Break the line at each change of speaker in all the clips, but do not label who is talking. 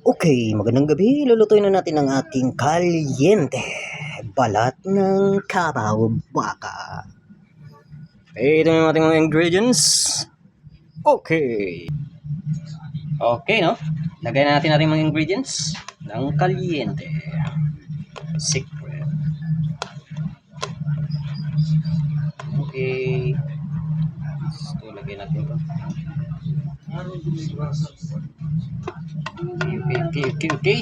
Okay, magandang gabi. Lulutuin na natin ang ating kalyente. Balat ng kabaw baka. Okay, ito na yung ating mga ingredients. Okay. Okay, no? Lagay na natin ating mga ingredients ng kalyente. Secret. Okay. Ito, lagay natin ito. Okay.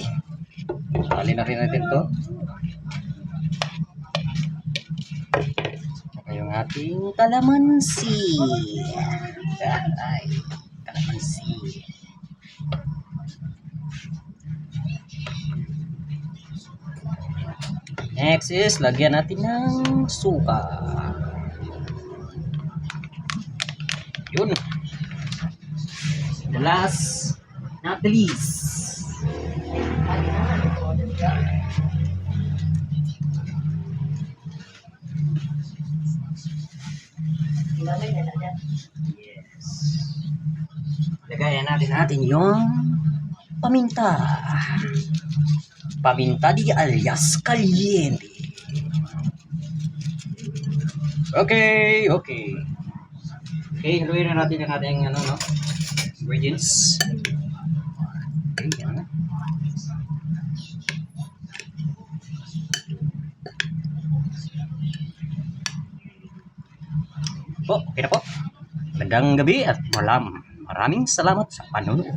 Salin na rin natin ito. Saka yung ating kalamansi. Ay, kalamansi. Next is, lagyan natin ng suka. Yun. The last, not the least. Yes. Lagayan natin yung paminta. Paminta di alias kalyente. Okay. Okay, haluin na natin yung ating ingredients. Okay, yan na. Okay na po. Magandang gabi at maraming salamat sa panonood.